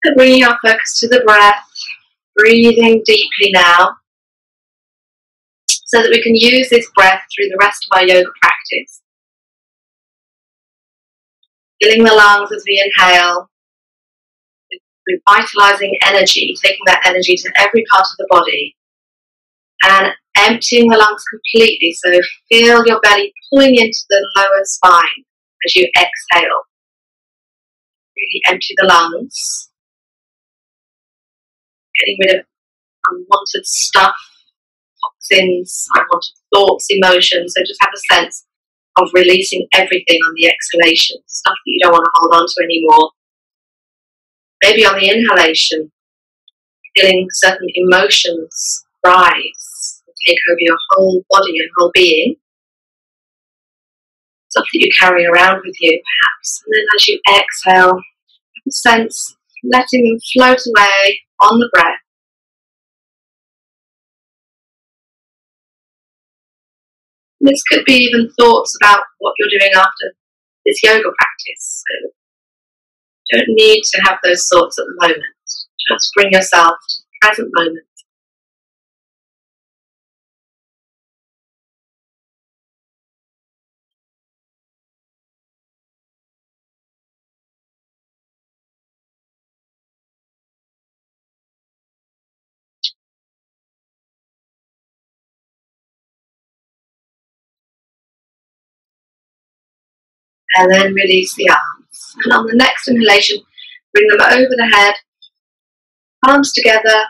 And bringing our focus to the breath, breathing deeply now, so that we can use this breath through the rest of our yoga practice. Filling the lungs as we inhale, revitalizing energy, taking that energy to every part of the body, and emptying the lungs completely. So feel your belly pulling into the lower spine as you exhale. Really empty the lungs, getting rid of unwanted stuff, toxins, unwanted thoughts, emotions. So just have a sense of releasing everything on the exhalation, stuff that you don't want to hold on to anymore. Maybe on the inhalation, feeling certain emotions rise and take over your whole body and whole being. Stuff that you carry around with you, perhaps. And then as you exhale, have a sense letting them float away on the breath. This could be even thoughts about what you're doing after this yoga practice. So you don't need to have those thoughts at the moment. Just bring yourself to the present moment. And then release the arms. And on the next inhalation, bring them over the head, palms together,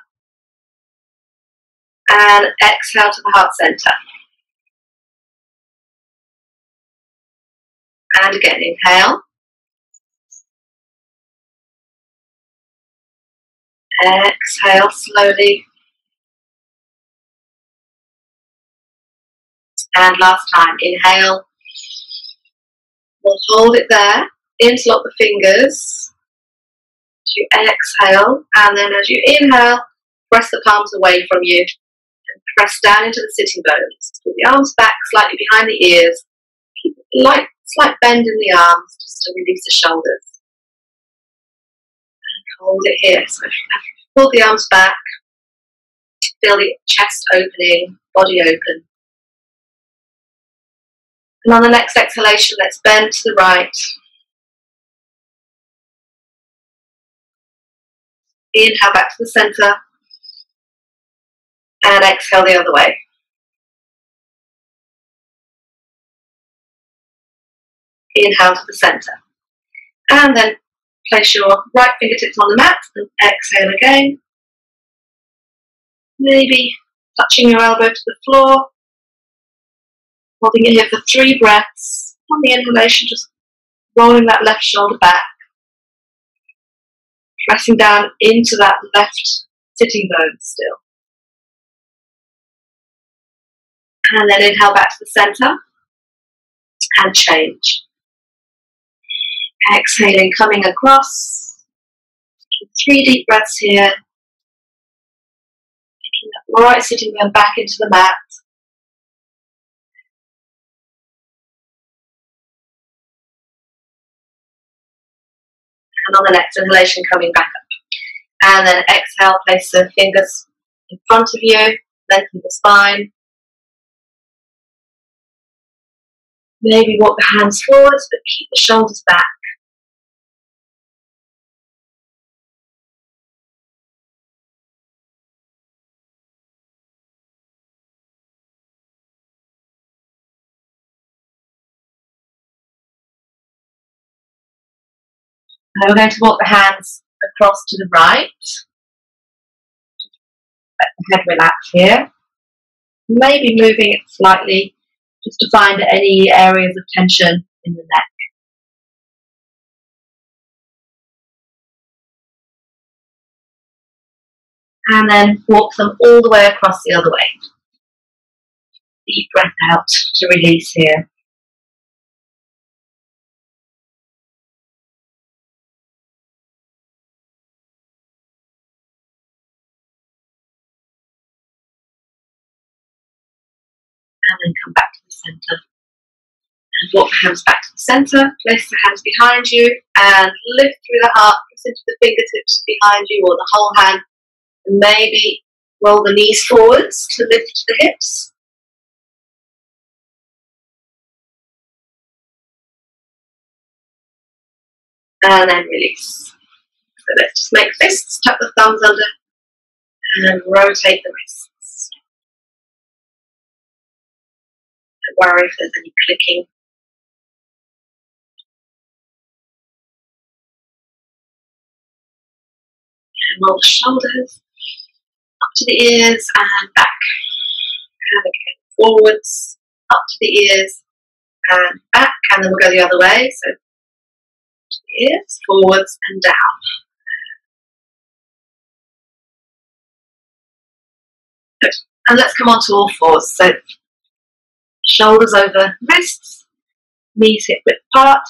and exhale to the heart center. And again, inhale. Exhale slowly. And last time, inhale. We'll hold it there, interlock the fingers. As you exhale, and then as you inhale, press the palms away from you and press down into the sitting bones. Put the arms back slightly behind the ears. Keep a slight bend in the arms just to release the shoulders. And hold it here. So if you pull the arms back, feel the chest opening, body open. And on the next exhalation, let's bend to the right. Inhale back to the center. And exhale the other way. Inhale to the center. And then place your right fingertips on the mat and exhale again. Maybe touching your elbow to the floor. Holding it here for 3 breaths. On the inhalation, just rolling that left shoulder back. Pressing down into that left sitting bone still. And then inhale back to the center. And change. Exhaling, coming across. 3 deep breaths here. Taking that right sitting bone back into the mat. And on the next inhalation, coming back up. And then exhale, place the fingers in front of you, lengthen the spine. Maybe walk the hands forwards, but keep the shoulders back. Now we're going to walk the hands across to the right. Let the head relax here. Maybe moving it slightly just to find any areas of tension in the neck. And then walk them all the way across the other way. Deep breath out to release here. And then come back to the center Walk the hands back to the centre, place the hands behind you, and lift through the heart, press into the fingertips behind you or the whole hand, and maybe roll the knees forwards to lift the hips. And then release. So let's just make fists, tuck the thumbs under, and rotate the wrists. Don't worry if there's any clicking. And roll the shoulders up to the ears and back. And again, forwards, up to the ears and back. And then we'll go the other way. So to the ears, forwards and down. Good. And let's come on to all fours. So shoulders over wrists, knees hip width apart.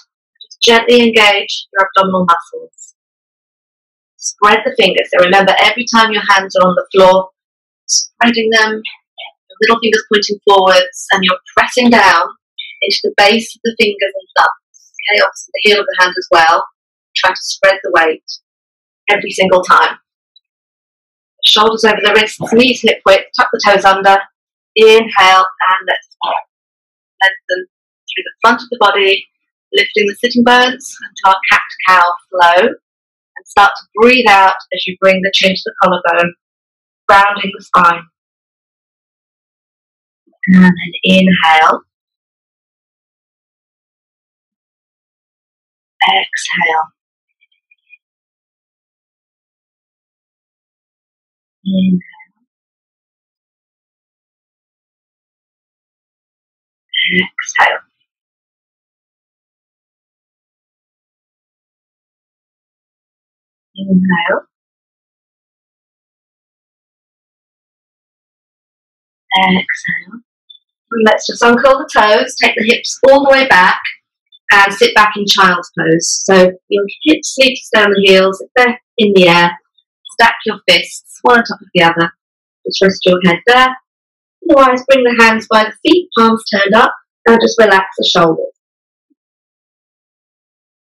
Just gently engage your abdominal muscles. Spread the fingers. So remember, every time your hands are on the floor, spreading them, the middle fingers pointing forwards, and you're pressing down into the base of the fingers and thumbs. Okay, obviously the heel of the hand as well. Try to spread the weight every single time. Shoulders over the wrists, knees hip width, tuck the toes under. Inhale and let's lengthen through the front of the body, lifting the sitting bones into our cat-cow flow. And start to breathe out as you bring the chin to the collarbone, grounding the spine. And then inhale. Exhale. Inhale. Exhale. Inhale. Exhale. And let's just uncurl the toes, take the hips all the way back, and sit back in child's pose. So your hips need to stay on the heels. If they're in the air, stack your fists, one on top of the other. Just rest your head there. Otherwise, bring the hands by the feet, palms turned up, and just relax the shoulders.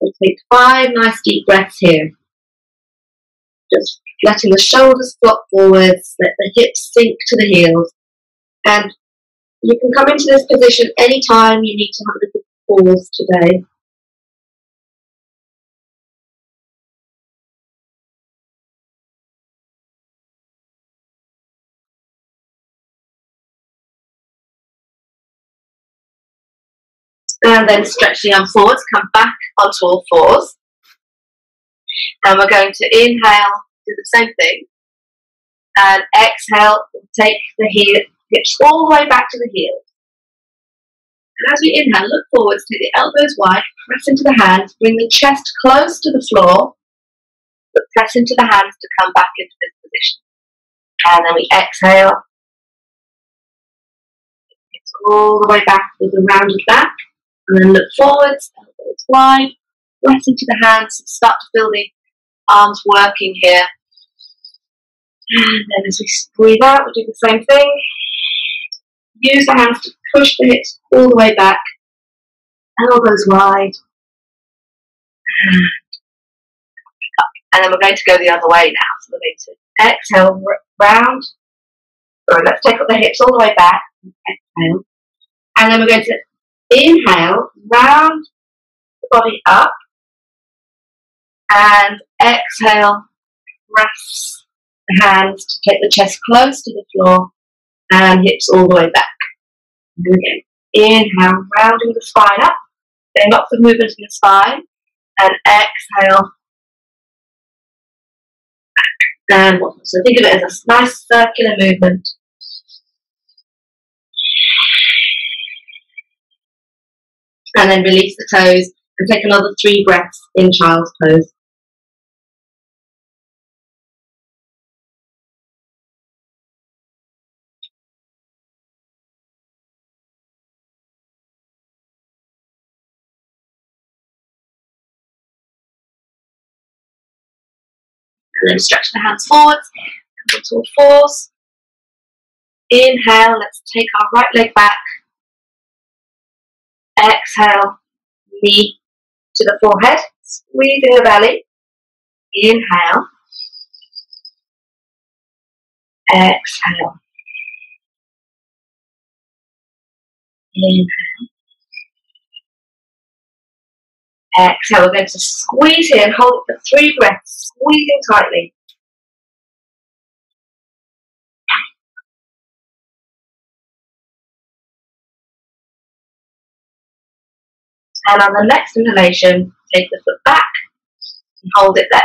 So take 5 nice deep breaths here. Just letting the shoulders flop forwards, let the hips sink to the heels. And you can come into this position anytime you need to have a little pause today. And then stretch the arms forwards, come back onto all fours. And we're going to inhale, do the same thing. And exhale, take the hips all the way back to the heels. And as we inhale, look forwards, take the elbows wide, press into the hands, bring the chest close to the floor, but press into the hands to come back into this position. And then we exhale. Hips all the way back with the rounded back. And then look forwards, elbows wide, press into the hands, start to feel the arms working here. And then as we breathe out, we do the same thing. Use the hands to push the hips all the way back, elbows wide. And then we're going to go the other way now. So we're going to exhale, round. Sorry, let's take up the hips all the way back. Exhale. And then we're going to inhale, round the body up. And exhale, press the hands to take the chest close to the floor and hips all the way back. And again, inhale, rounding the spine up. Then lots of movement in the spine. And exhale. And one more. So think of it as a nice circular movement. And then release the toes and take another 3 breaths in child's pose. And then stretch the hands forwards, come to all fours. Inhale, let's take our right leg back. Exhale, knee to the forehead, squeezing the belly. Inhale. Exhale. Inhale. Exhale. We're going to squeeze here and hold it for 3 breaths, squeezing tightly. And on the next inhalation, take the foot back and hold it there.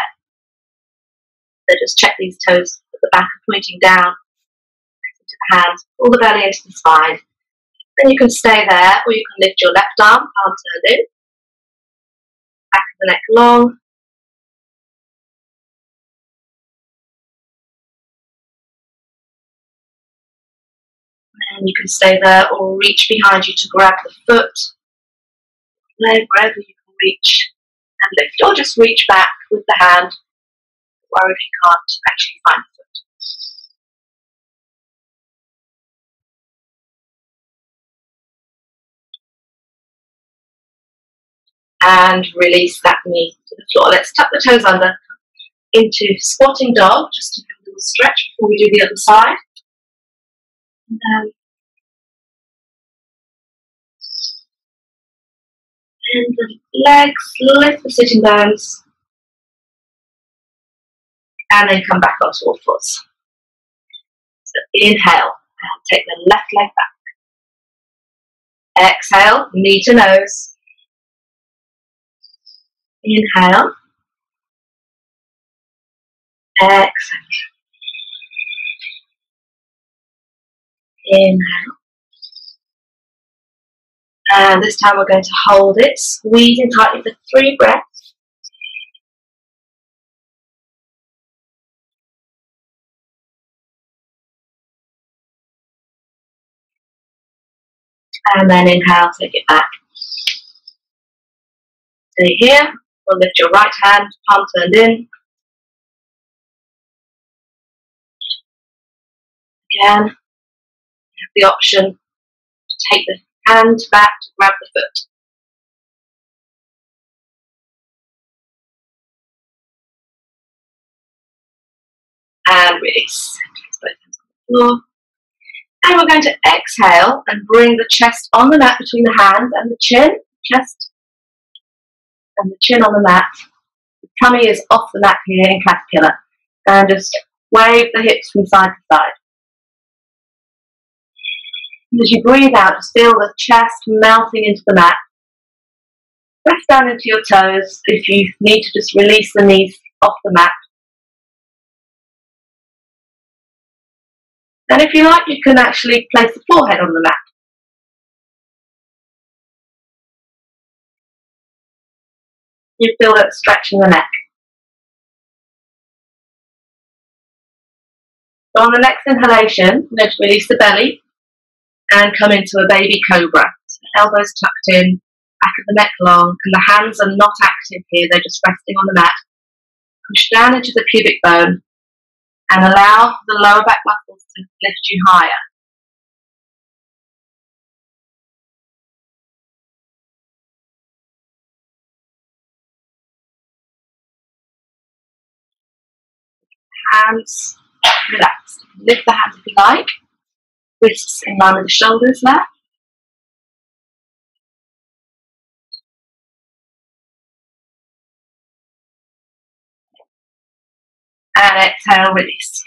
So just check these toes at the back are pointing down into the hands, pull the belly into the spine. Then you can stay there, or you can lift your left arm, palm turned in, back of the neck long. And you can stay there or reach behind you to grab the foot, leg, wherever you can reach and lift, or just reach back with the hand, or if you can't actually find the foot. And release that knee to the floor. Let's tuck the toes under into squatting dog, just to have a little stretch before we do the other side. And the legs, lift the sitting bones, and then come back onto all fours. So inhale, and take the left leg back. Exhale, knee to nose. Inhale. Exhale. Inhale. And this time we're going to hold it, squeezing tightly for 3 breaths. And then inhale, take it back. Stay here. We'll lift your right hand, palm turned in. Again, you have the option to take the hand back to grab the foot. And release. Place both hands on the floor. And we're going to exhale and bring the chest on the mat between the hands and the chin. Chest and the chin on the mat. The tummy is off the mat here in caterpillar. And just wave the hips from side to side. And as you breathe out, just feel the chest melting into the mat. Press down into your toes if you need to just release the knees off the mat. And if you like, you can actually place the forehead on the mat. You feel that stretch in the neck. So on the next inhalation, we're going to release the belly and come into a baby cobra. So elbows tucked in, back of the neck long, and the hands are not active here, they're just resting on the mat. Push down into the pubic bone and allow the lower back muscles to lift you higher. Hands relaxed. Lift the hands if you like. Wrists in line with the shoulders there. And exhale, release.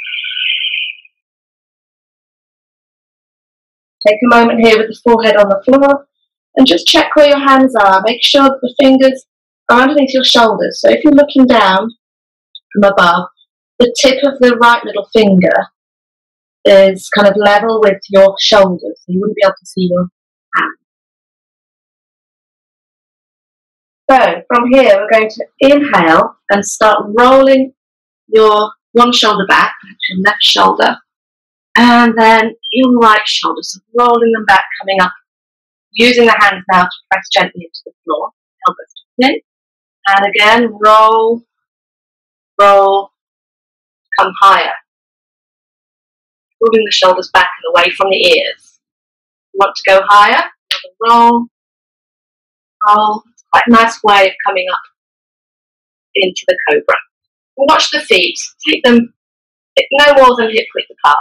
Take a moment here with the forehead on the floor and just check where your hands are. Make sure that the fingers are underneath your shoulders. So if you're looking down from above, the tip of the right middle finger is kind of level with your shoulders. So you wouldn't be able to see your hand. So from here, we're going to inhale and start rolling your one shoulder back, your left shoulder, and then your right shoulder. So rolling them back, coming up, using the hands now to press gently into the floor, elbows in, and again, roll, roll, come higher. Moving the shoulders back and away from the ears. You want to go higher, another roll, Oh, it's quite a nice way of coming up into the cobra. And watch the feet. Take them no more than hip width apart.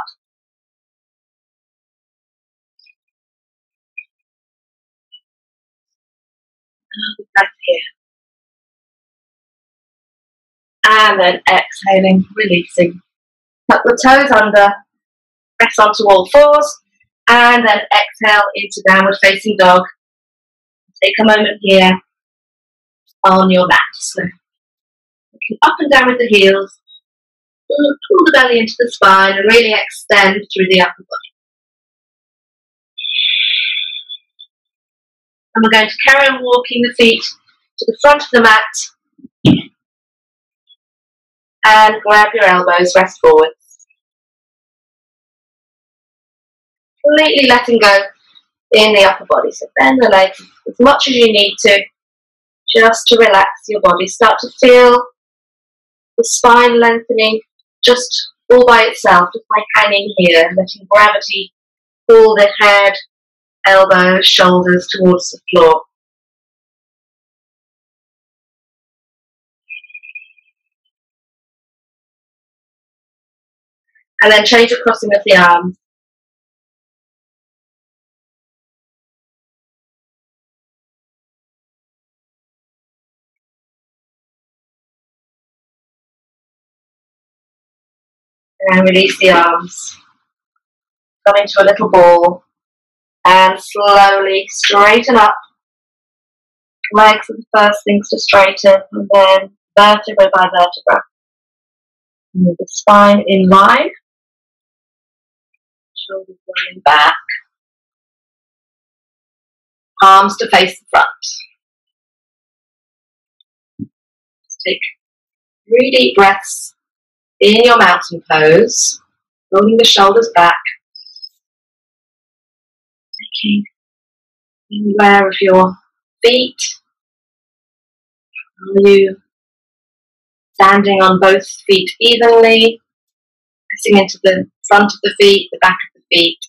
Another breath here. And then exhaling, releasing. Tuck the toes under, press onto all fours, and then exhale into downward facing dog. Take a moment here on your mat. So looking up and down with the heels, pull the belly into the spine and really extend through the upper body. And we're going to carry on walking the feet to the front of the mat and grab your elbows, rest forwards. Completely letting go in the upper body. So bend the legs as much as you need to, just to relax your body. Start to feel the spine lengthening just all by itself, just by hanging here, letting gravity pull the head, elbows, shoulders towards the floor. And then change the crossing of the arms. And release the arms. Come into a little ball. And slowly straighten up. Legs are the first things to straighten, and then vertebra by vertebra. Move the spine in line. Shoulders rolling back. Palms to face the front. Just take 3 deep breaths in your mountain pose, rolling the shoulders back. Taking aware of your feet. Are you standing on both feet evenly, pressing into the front of the feet, the back of the feet?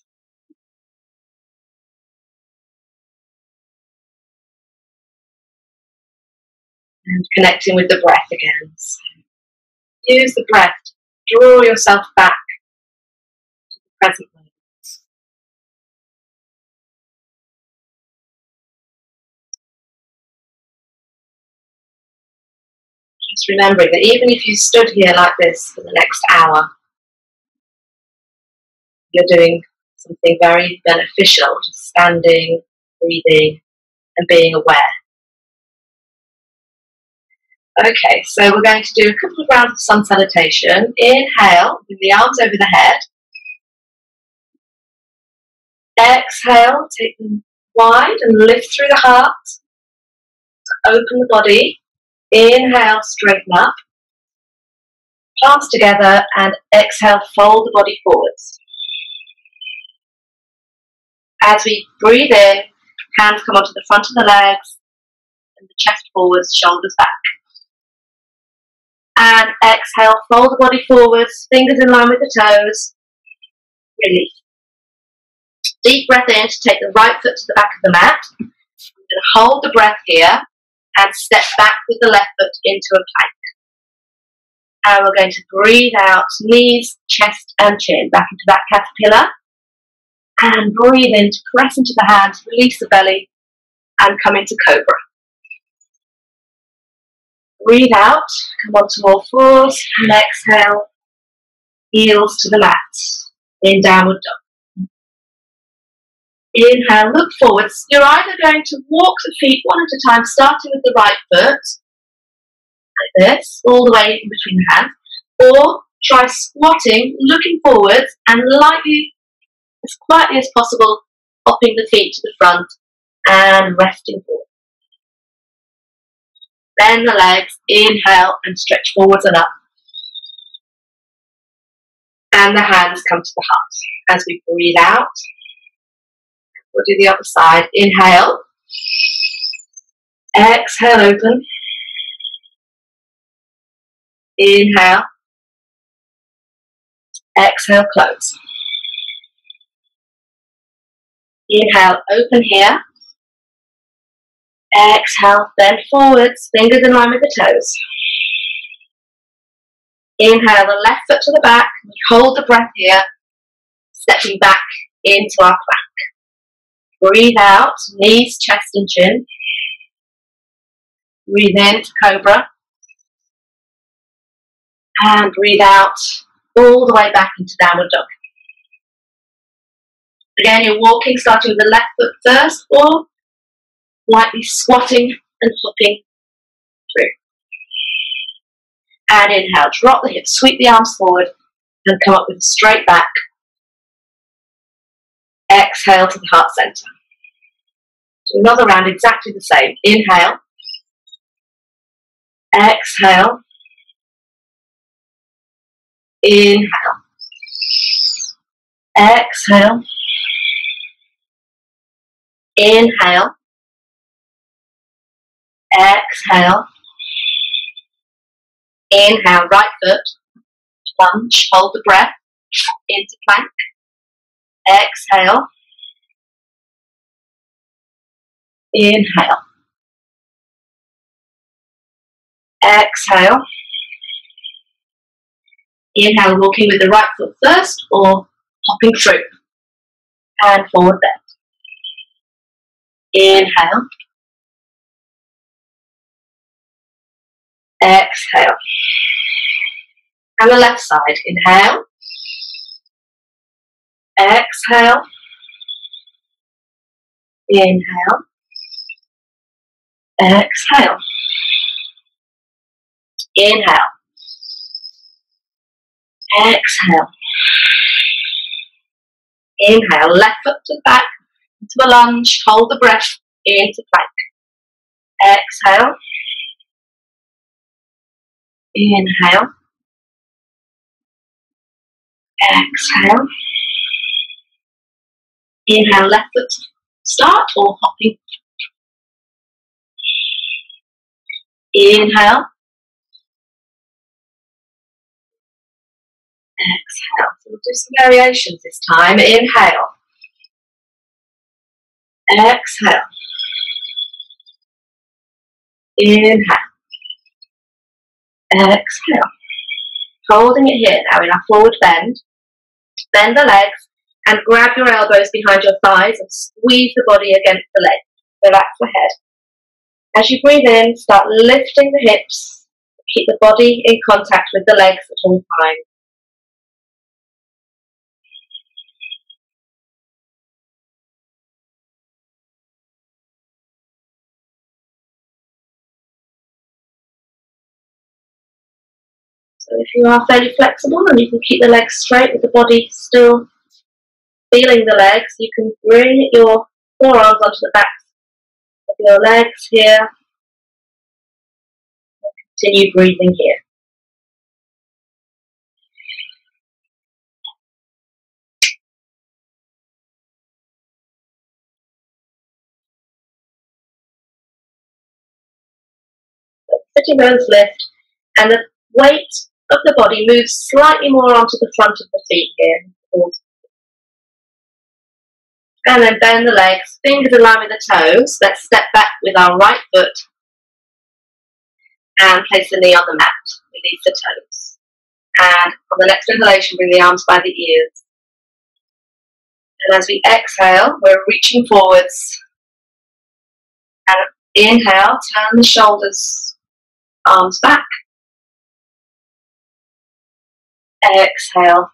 And connecting with the breath again. So use the breath to draw yourself back to the present moment. Just remembering that even if you stood here like this for the next hour, you're doing something very beneficial, just standing, breathing, and being aware. Okay, so we're going to do a couple of rounds of sun salutation. Inhale, with the arms over the head. Exhale, take them wide and lift through the heart. Open the body. Inhale, straighten up. Palms together and exhale, fold the body forwards. As we breathe in, hands come onto the front of the legs and the chest forwards, shoulders back. And exhale, fold the body forwards, fingers in line with the toes. Release. Deep breath in to take the right foot to the back of the mat. I'm going to hold the breath here and step back with the left foot into a plank. And we're going to breathe out, knees, chest and chin, back into that caterpillar. And breathe in to press into the hands, release the belly, and come into cobra. Breathe out, come onto all fours, and exhale, heels to the mat, in downward dog. Inhale, look forwards. You're either going to walk the feet one at a time, starting with the right foot, like this, all the way in between the hands, or try squatting, looking forwards, and lightly, as quietly as possible, hopping the feet to the front and resting forward. Bend the legs, inhale and stretch forwards and up. And the hands come to the heart. As we breathe out, we'll do the other side. Inhale. Exhale, open. Inhale. Exhale, close. Inhale, open here. Exhale, bend forwards, fingers in line with the toes. Inhale the left foot to the back. Hold the breath here, stepping back into our plank. Breathe out, knees, chest and chin. Breathe in to cobra. And breathe out all the way back into downward dog. Again, you're walking, starting with the left foot first, or lightly squatting and hopping through. And inhale, drop the hips, sweep the arms forward, and come up with a straight back. Exhale to the heart center. Do another round exactly the same. Inhale. Exhale. Inhale. Exhale. Inhale. Exhale. Inhale, right foot, lunge, hold the breath, into plank. Exhale. Inhale. Exhale. Inhale, walking with the right foot first or hopping through. And forward bend. Inhale. Exhale. And the left side. Inhale. Exhale. Inhale. Exhale. Inhale. Exhale. Inhale. Left foot to the back. Into a lunge. Hold the breath. Into plank. Exhale. Inhale. Exhale. Inhale, left foot to start or hopping. Inhale. Exhale. So we'll do some variations this time. Inhale. Exhale. Inhale. Exhale. Holding it here now in our forward bend. Bend the legs and grab your elbows behind your thighs and squeeze the body against the leg. Relax the head. As you breathe in, start lifting the hips. Keep the body in contact with the legs at all times. So if you are fairly flexible and you can keep the legs straight with the body still feeling the legs, you can bring your forearms onto the backs of your legs here. Continue breathing here. Sitting bones lift and the weight of the body moves slightly more onto the front of the feet here. And then bend the legs, fingers in line with the toes. Let's step back with our right foot and place the knee on the mat beneath the toes. And on the next inhalation, bring the arms by the ears. And as we exhale, we're reaching forwards. And inhale, turn the shoulders, arms back. Exhale,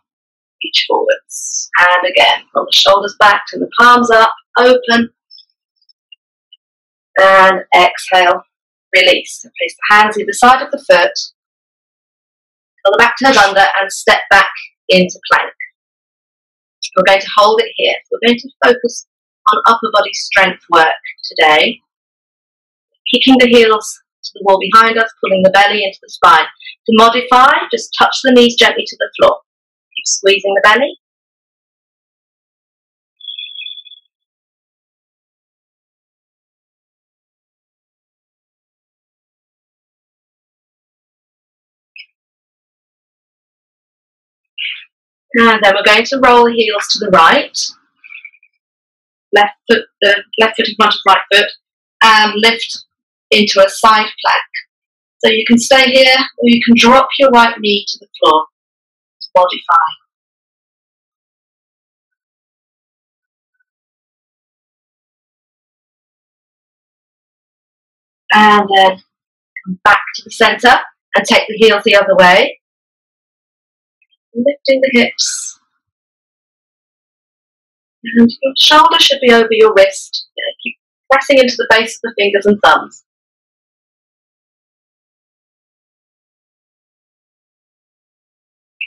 reach forwards. And again, pull the shoulders back, turn the palms up, open. And exhale, release. So place the hands either side of the foot. Pull the back toes under and step back into plank. We're going to hold it here. We're going to focus on upper body strength work today. Kicking the heels to the wall behind us, pulling the belly into the spine. To modify, just touch the knees gently to the floor. Keep squeezing the belly. And then we're going to roll the heels to the right. Left foot in front of right foot. and lift into a side plank. So you can stay here, or you can drop your right knee to the floor to modify. And then come back to the centre and take the heels the other way. Lifting the hips. And your shoulder should be over your wrist. Keep pressing into the base of the fingers and thumbs.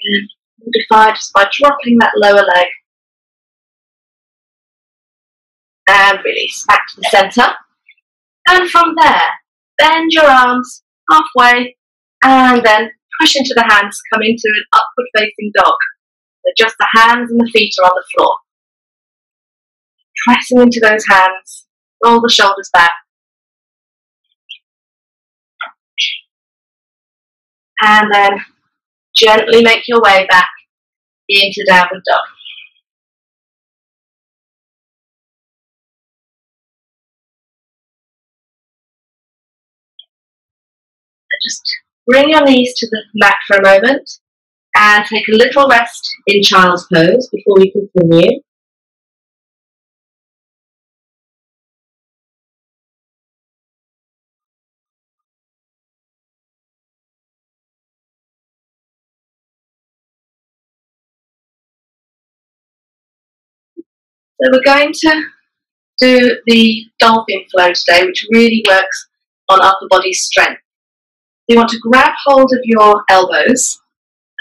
And modify just by dropping that lower leg. And release back to the centre. And from there, bend your arms halfway and then push into the hands, come into an upward facing dog. So just the hands and the feet are on the floor. Pressing into those hands, roll the shoulders back. And then gently make your way back into downward dog. Just bring your knees to the mat for a moment and take a little rest in child's pose before we continue. So we're going to do the dolphin flow today, which really works on upper body strength. You want to grab hold of your elbows,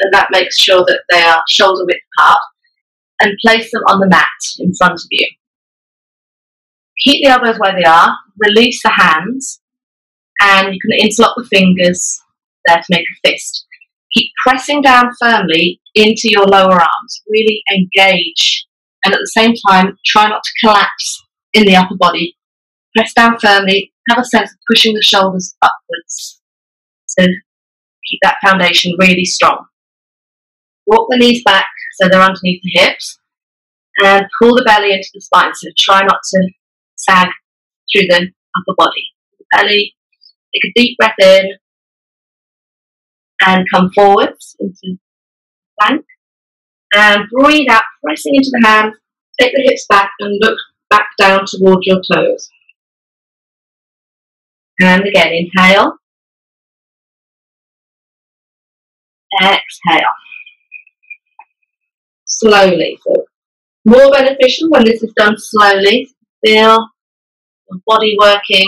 and that makes sure that they are shoulder width apart, and place them on the mat in front of you. Keep the elbows where they are, release the hands, and you can interlock the fingers there to make a fist. Keep pressing down firmly into your lower arms, really engage, and at the same time try not to collapse in the upper body. Press down firmly, have a sense of pushing the shoulders upwards. So keep that foundation really strong. Walk the knees back so they're underneath the hips, and pull the belly into the spine, so try not to sag through the upper body. The belly, take a deep breath in and come forwards into the plank, and breathe out, pressing into the hands. Take the hips back and look back down towards your toes. And again, inhale, exhale. Slowly, so more beneficial when this is done slowly. Feel your body working.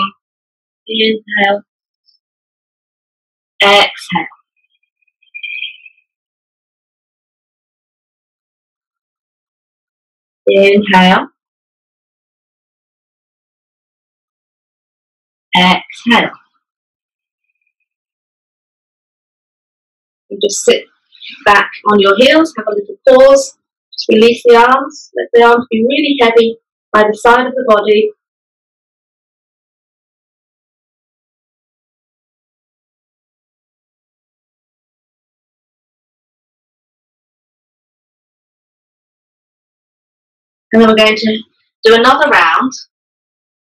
Inhale, exhale. Inhale, exhale. And just sit back on your heels, have a little pause, just release the arms, let the arms be really heavy by the side of the body. And then we're going to do another round,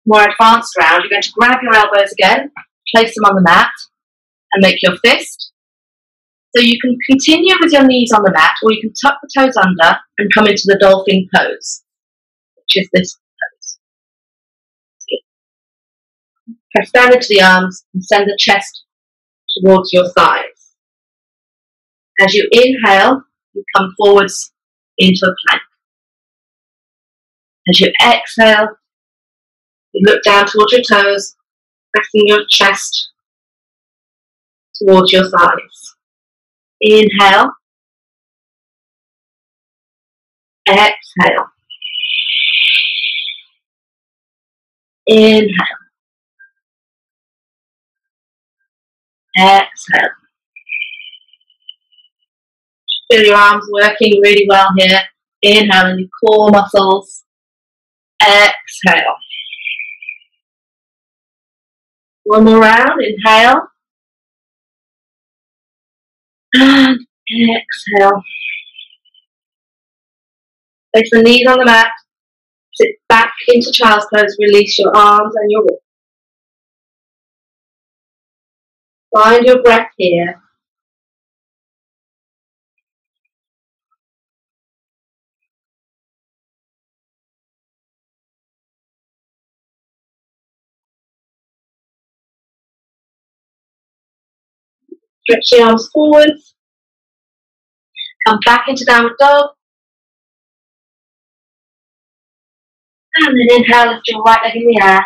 more advanced round. You're going to grab your elbows again, place them on the mat, and make your fist. So you can continue with your knees on the mat, or you can tuck the toes under and come into the dolphin pose, which is this pose. Press down into the arms and send the chest towards your thighs. As you inhale, you come forwards into a plank. As you exhale, you look down towards your toes, pressing your chest towards your thighs. Inhale, exhale, inhale, exhale. Feel your arms working really well here. Inhale in your core muscles. Exhale. One more round. Inhale. And exhale. Place the knees on the mat. Sit back into child's pose. Release your arms and your wrists. Find your breath here. Stretch the arms forwards. Come back into downward dog. And then inhale, lift your right leg in the air.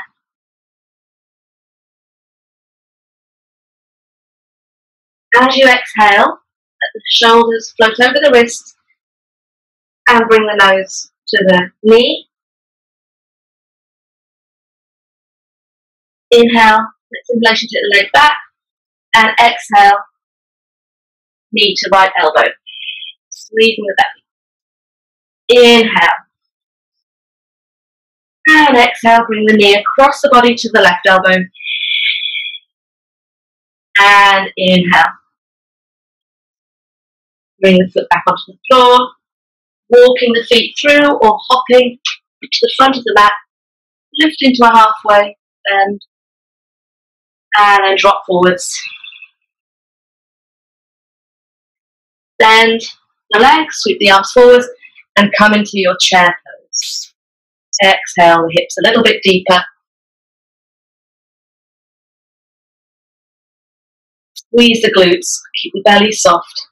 As you exhale, let the shoulders float over the wrists and bring the nose to the knee. Inhale, let circulation take the leg back, and exhale, knee to right elbow, squeezing the belly. Inhale, and exhale, bring the knee across the body to the left elbow, and inhale. Bring the foot back onto the floor, walking the feet through or hopping to the front of the mat, lift into a halfway bend, and then drop forwards. Bend the legs, sweep the arms forwards, and come into your chair pose. Exhale the hips a little bit deeper. Squeeze the glutes, keep the belly soft.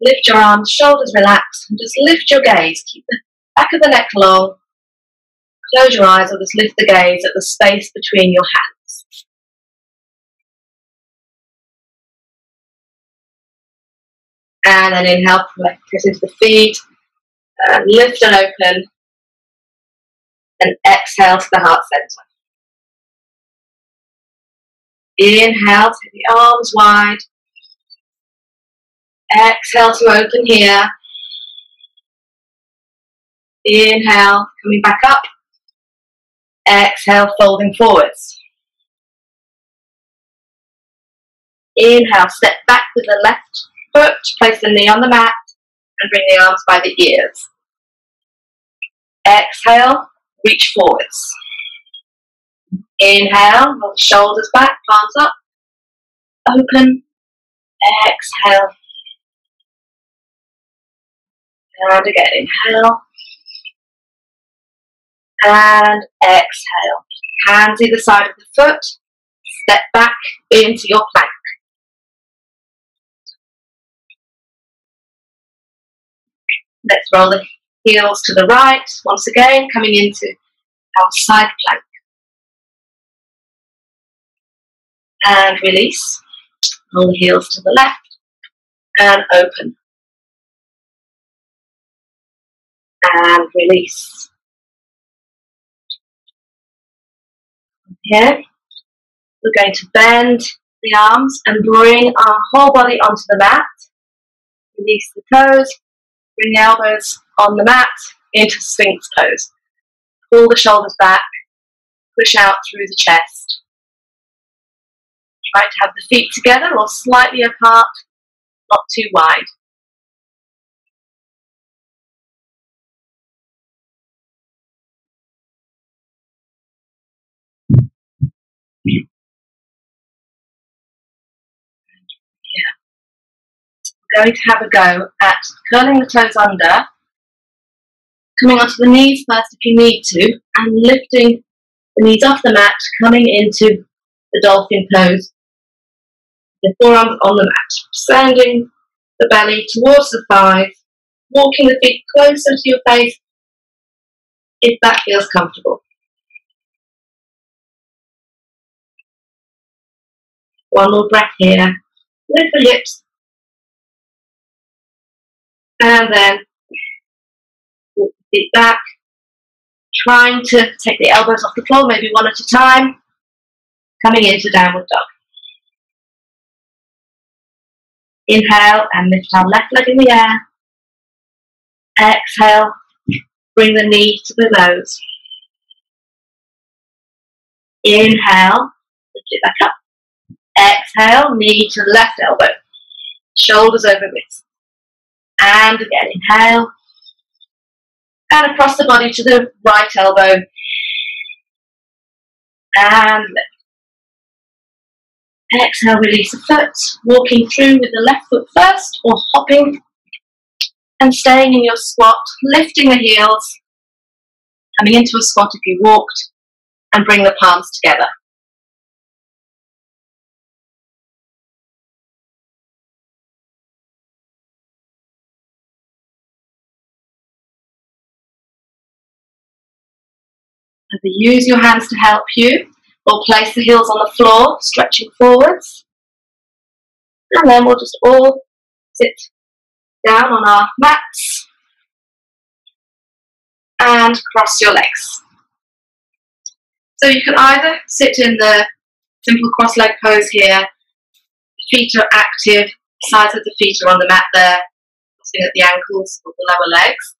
Lift your arms, shoulders relaxed, and just lift your gaze. Keep the back of the neck long. Close your eyes or just lift the gaze at the space between your hands. And then inhale, press into the feet, and lift and open, and exhale to the heart center. Inhale, take the arms wide. Exhale to open here. Inhale, coming back up. Exhale, folding forwards. Inhale, step back with the left foot, place the knee on the mat, and bring the arms by the ears. Exhale, reach forwards. Inhale, roll the shoulders back, palms up. Open. Exhale. And again, inhale. And exhale. Hands either side of the foot. Step back into your plank. Let's roll the heels to the right. Once again, coming into our side plank. And release. Roll the heels to the left. And open. And release. Here, we're going to bend the arms and bring our whole body onto the mat. Release the toes, bring the elbows on the mat into Sphinx pose. Pull the shoulders back, push out through the chest. Try to have the feet together or slightly apart, not too wide. We're going to have a go at curling the toes under, coming onto the knees first if you need to, and lifting the knees off the mat, coming into the dolphin pose. The forearms on the mat, sending the belly towards the thighs, walking the feet closer to your face if that feels comfortable. One more breath here. Lift the hips. And then walk the feet back. Trying to take the elbows off the floor, maybe one at a time. Coming into downward dog. Inhale and lift our left leg in the air. Exhale, bring the knee to the nose. Inhale, lift it back up. Exhale, knee to left elbow. Shoulders over wrist. And again, inhale. And across the body to the right elbow. And lift. Exhale, release the foot, walking through with the left foot first, or hopping and staying in your squat, lifting the heels, coming into a squat if you walked, and bring the palms together. Either use your hands to help you, or place the heels on the floor, stretching forwards. And then we'll just all sit down on our mats and cross your legs. So you can either sit in the simple cross-leg pose here, feet are active, sides of the feet are on the mat there, resting at the ankles or the lower legs.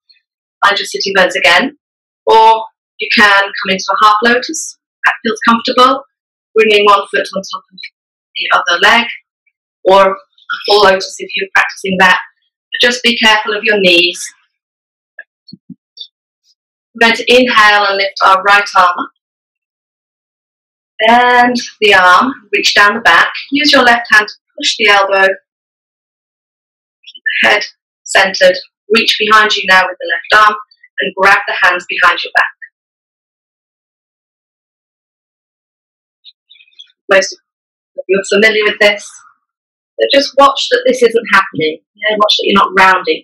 Find your sitting bones again. Or you can come into a half lotus. That feels comfortable. Bringing one foot on top of the other leg. Or a full lotus if you're practicing that. But just be careful of your knees. We're going to inhale and lift our right arm up. Bend the arm, reach down the back. Use your left hand to push the elbow. Keep the head centered. Reach behind you now with the left arm and grab the hands behind your back. Most of you are familiar with this. So just watch that this isn't happening. Watch that you're not rounding.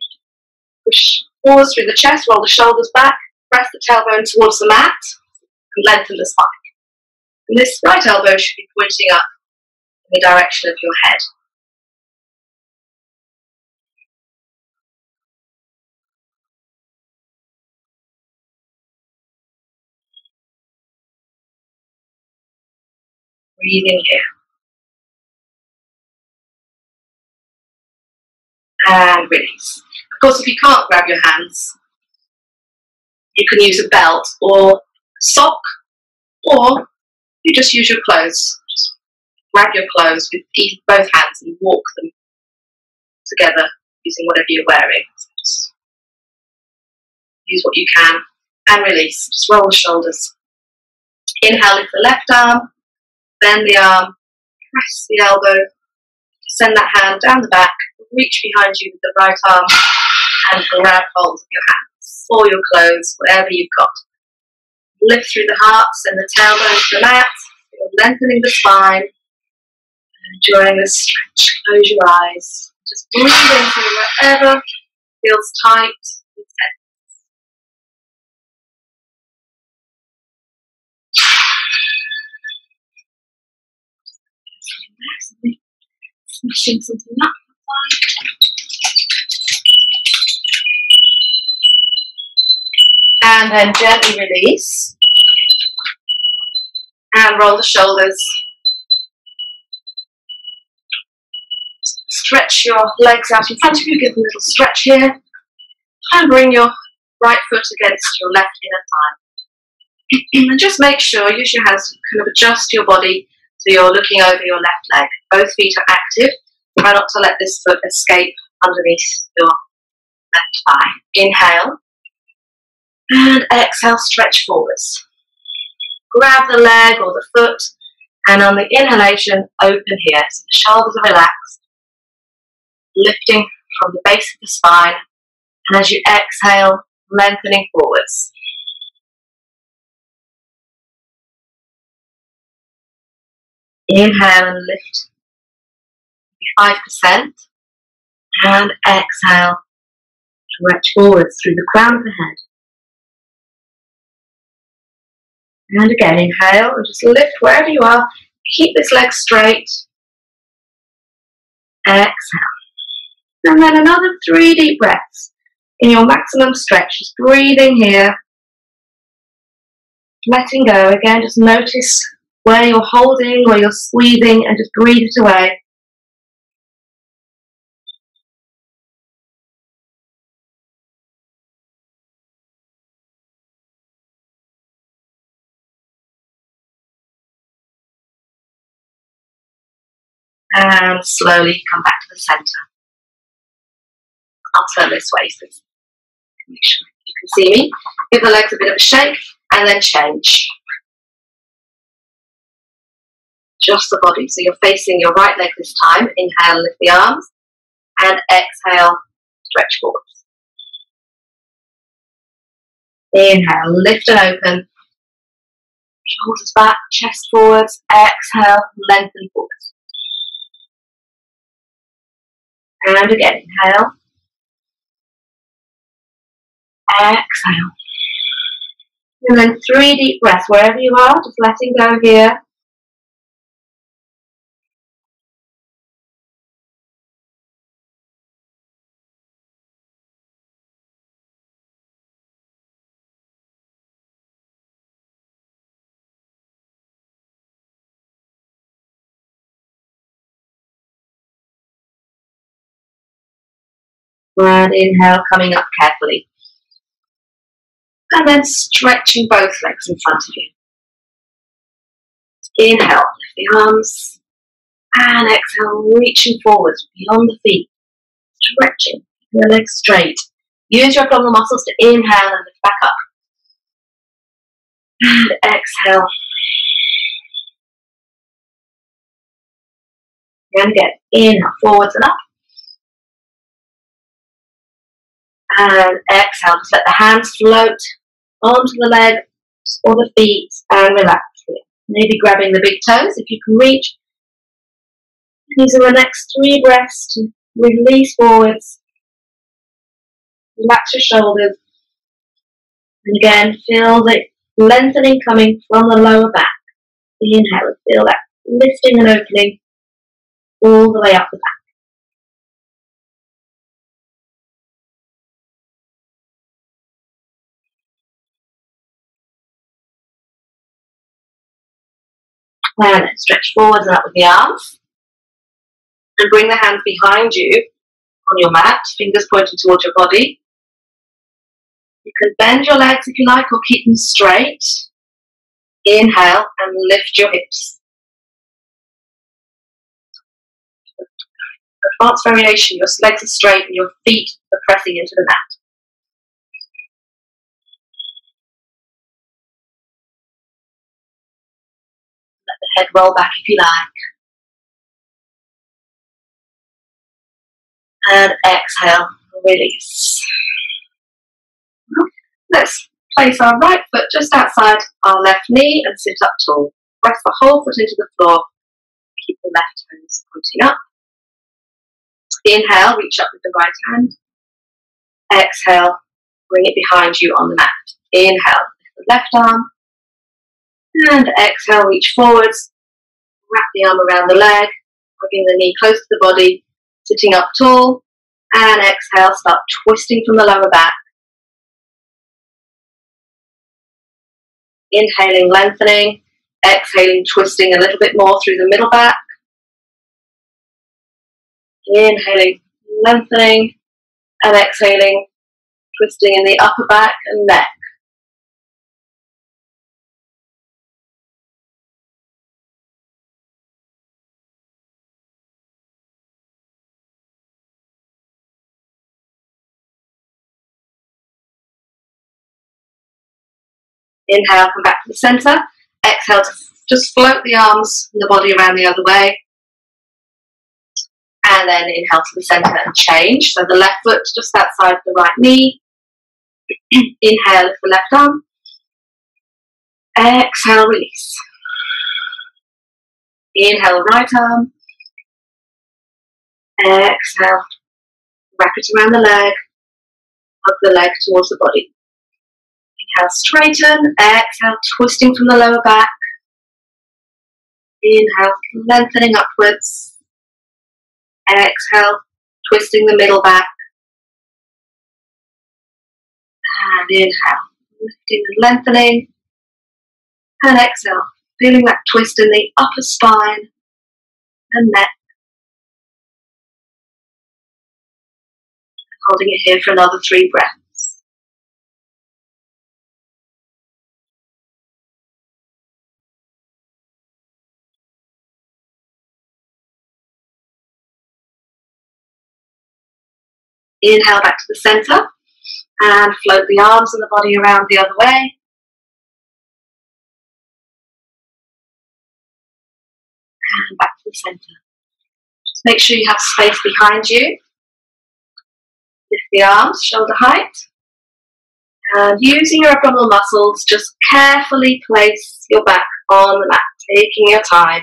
Push forwards through the chest, roll the shoulders back, press the tailbone towards the mat, and lengthen the spine. And this right elbow should be pointing up in the direction of your head. Breathing here. And release. Of course, if you can't grab your hands, you can use a belt or a sock, or you just use your clothes. Just grab your clothes with both hands and walk them together using whatever you're wearing. So just use what you can and release. Just roll the shoulders. Inhale, lift the left arm, bend the arm, press the elbow, send that hand down the back, reach behind you with the right arm and grab hold of your hands or your clothes, whatever you've got. Lift through the heart, send the tailbone to the mat, you're lengthening the spine, enjoying the stretch. Close your eyes, just breathe into whatever feels tight and tense. Smashing something up. And then gently release. And roll the shoulders. Stretch your legs out in front of you. Give a little stretch here. And bring your right foot against your left inner thigh. And just make sure, use your hands to kind of adjust your body so you're looking over your left leg. Both feet are active. Try not to let this foot escape underneath your left thigh. Inhale. And exhale, stretch forwards. Grab the leg or the foot, and on the inhalation, open here. So the shoulders are relaxed, lifting from the base of the spine, and as you exhale, lengthening forwards. Inhale and lift 5%, and exhale, stretch forwards through the crown of the head. And again, inhale and just lift wherever you are. Keep this leg straight. Exhale. And then another 3 deep breaths in your maximum stretch. Just breathing here. Letting go. Again, just notice where you're holding, where you're squeezing, and just breathe it away. And slowly come back to the center. I'll turn this way so make sure you can see me. Give the legs a bit of a shake and then change. just the body. So you're facing your right leg this time. Inhale, lift the arms, and exhale, stretch forwards. Inhale, lift and open. Shoulders back, chest forwards. Exhale, lengthen forwards. And again, inhale. Exhale. And then 3 deep breaths wherever you are, just letting go here. And inhale, coming up carefully. And then stretching both legs in front of you. Inhale, lift the arms. And exhale, reaching forwards beyond the feet. Stretching the legs straight. Use your abdominal muscles to inhale and lift back up. And exhale. And again, inhale, forwards and up. And exhale, just let the hands float onto the legs or the feet and relax here. Maybe grabbing the big toes if you can reach. Using the next 3 breaths to release forwards. Relax your shoulders. And again, feel the lengthening coming from the lower back. Inhale, feel that lifting and opening all the way up the back. And then stretch forwards and up with the arms. And bring the hands behind you on your mat, fingers pointing towards your body. You can bend your legs if you like or keep them straight. Inhale and lift your hips. Advanced variation, your legs are straight and your feet are pressing into the mat. Let the head roll back if you like. And exhale, release. Let's place our right foot just outside our left knee and sit up tall. Press the whole foot into the floor. Keep the left toes pointing up. Inhale, reach up with the right hand. Exhale, bring it behind you on the mat. Inhale, lift the left arm. And exhale, reach forwards. Wrap the arm around the leg, hugging the knee close to the body, sitting up tall. And exhale, start twisting from the lower back. Inhaling, lengthening. Exhaling, twisting a little bit more through the middle back. Inhaling, lengthening. And exhaling, twisting in the upper back and neck. Inhale, come back to the center. Exhale to just float the arms and the body around the other way. And then inhale to the center and change. So the left foot just outside the right knee. Inhale, lift the left arm. Exhale, release. Inhale, right arm. Exhale. Wrap it around the leg. Hug the leg towards the body. Inhale, straighten. Exhale, twisting from the lower back. Inhale, lengthening upwards. Exhale, twisting the middle back. And inhale, lifting and lengthening. And exhale, feeling that twist in the upper spine and neck. Holding it here for another 3 breaths. Inhale back to the center and float the arms and the body around the other way. the centre. Just make sure you have space behind you. Lift the arms, shoulder height. And using your abdominal muscles, just carefully place your back on the mat, taking your time.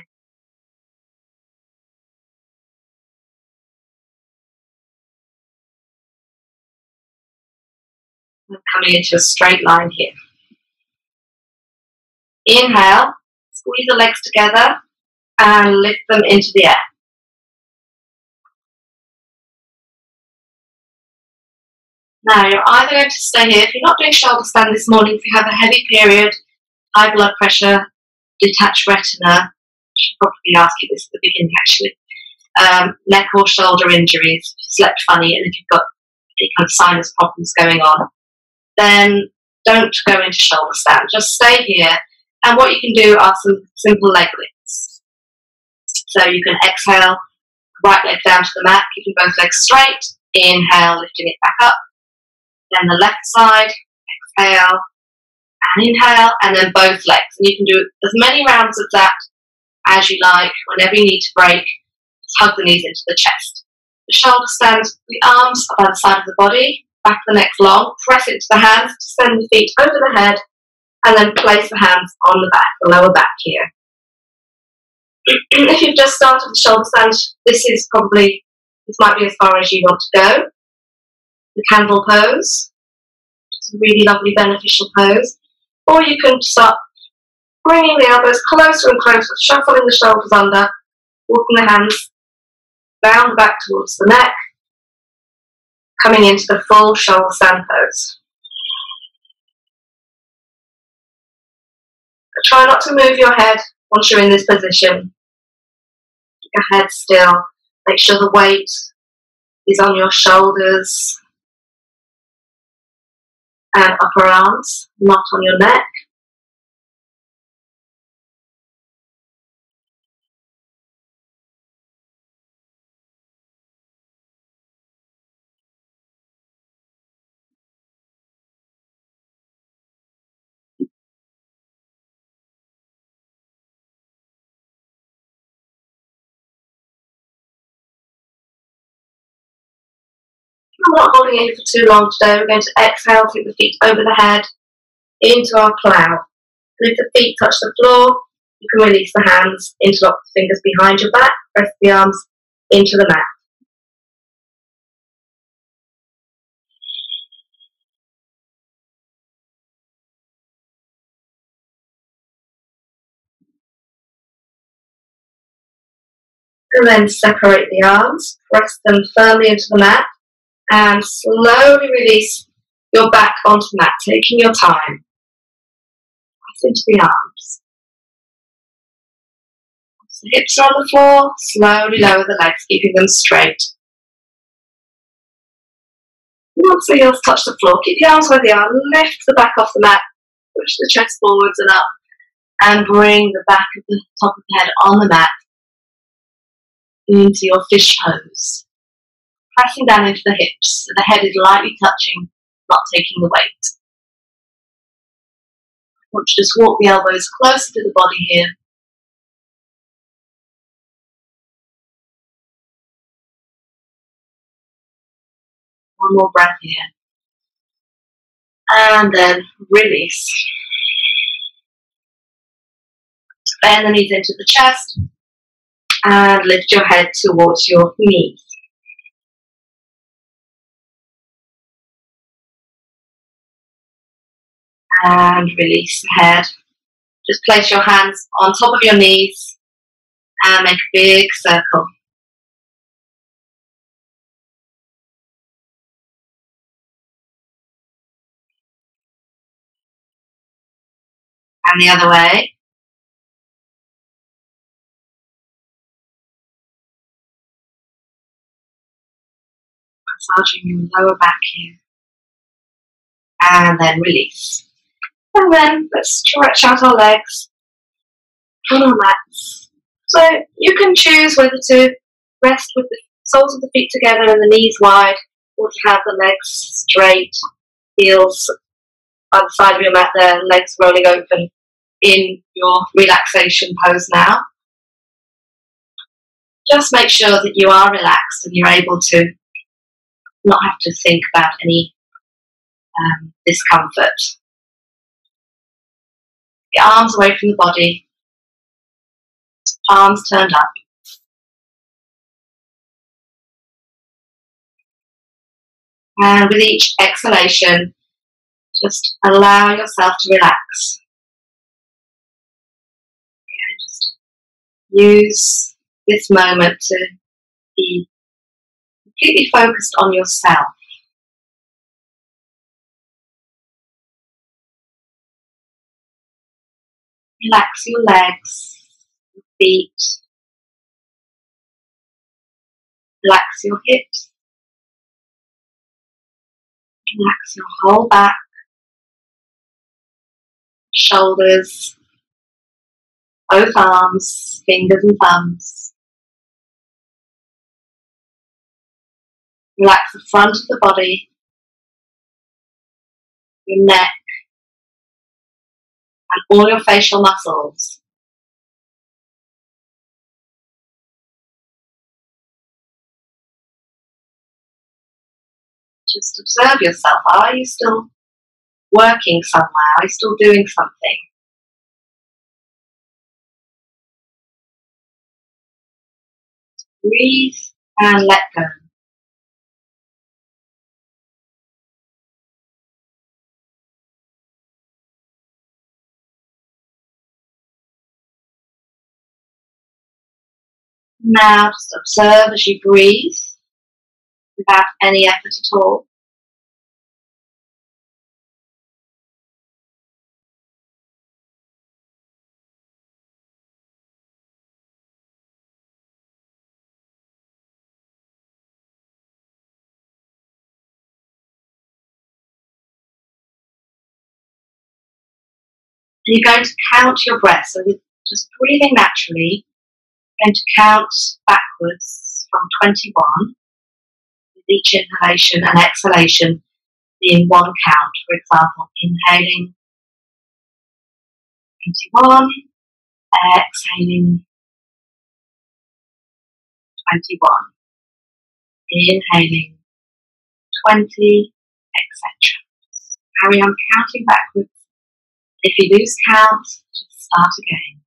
And coming into a straight line here. Inhale, squeeze the legs together and lift them into the air. Now you're either going to stay here, if you're not doing shoulder stand this morning, if you have a heavy period, high blood pressure, detached retina, I should probably ask you this at the beginning actually, neck or shoulder injuries, slept funny, and if you've got any kind of sinus problems going on, then don't go into shoulder stand, just stay here. And what you can do are some simple leg lifts. So you can exhale, right leg down to the mat, keeping both legs straight, inhale, lifting it back up. Then the left side, exhale, and inhale, and then both legs. And you can do as many rounds of that as you like. Whenever you need to break, just hug the knees into the chest. The shoulder stand, the arms are by the side of the body, back of the neck long, press into the hands to send the feet over the head, and then place the hands on the back, the lower back here. If you've just started the shoulder stand, this might be as far as you want to go. The candle pose, it's a really lovely beneficial pose. Or you can start bringing the elbows closer and closer, shuffling the shoulders under, walking the hands down the back towards the neck, coming into the full shoulder stand pose. But try not to move your head once you're in this position. Keep your head still. Make sure the weight is on your shoulders and upper arms, not on your neck. I'm not holding it for too long today. We're going to exhale, take the feet over the head, into our plough. And if the feet touch the floor, you can release the hands, interlock the fingers behind your back, press the arms into the mat. And then separate the arms, press them firmly into the mat, and slowly release your back onto the mat, taking your time. Press into the arms. Once the hips are on the floor, slowly lower the legs, keeping them straight. Once the heels touch the floor, keep the arms where they are, lift the back off the mat, push the chest forwards and up, and bring the back of the top of the head on the mat into your fish pose. Pressing down into the hips, so the head is lightly touching, not taking the weight. I want you to just walk the elbows closer to the body here. One more breath here. And then release. Bend the knees into the chest and lift your head towards your knees. And release the head. Just place your hands on top of your knees and make a big circle. And the other way. Massaging your lower back here. And then release. And then let's stretch out our legs on our mats. So you can choose whether to rest with the soles of the feet together and the knees wide, or to have the legs straight, heels by the side of your mat there, legs rolling open in your relaxation pose now. Just make sure that you are relaxed and you're able to not have to think about any discomfort. The arms away from the body, palms turned up. And with each exhalation, just allow yourself to relax. And just use this moment to be completely focused on yourself. Relax your legs, your feet, relax your hips, relax your whole back, shoulders, both arms, fingers and thumbs. Relax the front of the body, your neck, and all your facial muscles. Just observe yourself. Are you still working somewhere? Are you still doing something? Breathe and let go. Now just observe as you breathe without any effort at all. And you're going to count your breath. So with just breathing naturally, you're going to count backwards from 21, with each inhalation and exhalation being one count. For example, inhaling 21, exhaling 21, inhaling 20, etc. Carry on counting backwards. If you lose count, just start again.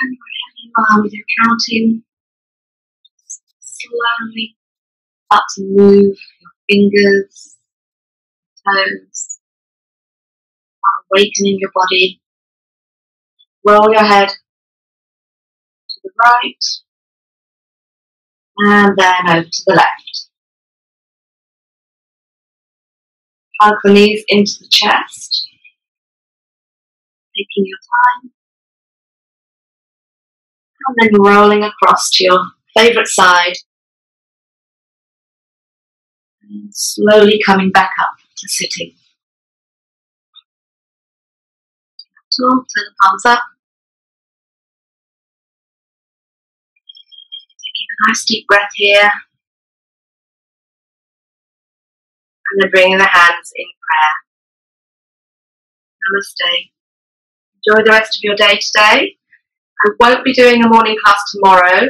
And wherever you are with your counting, slowly start to move your fingers, toes, awakening your body. Roll your head to the right and then over to the left. Hug the knees into the chest, taking your time, and then rolling across to your favourite side. And slowly coming back up to sitting. Turn the palms up. Taking a nice deep breath here. And then bringing the hands in prayer. Namaste. Enjoy the rest of your day today. I won't be doing a morning class tomorrow.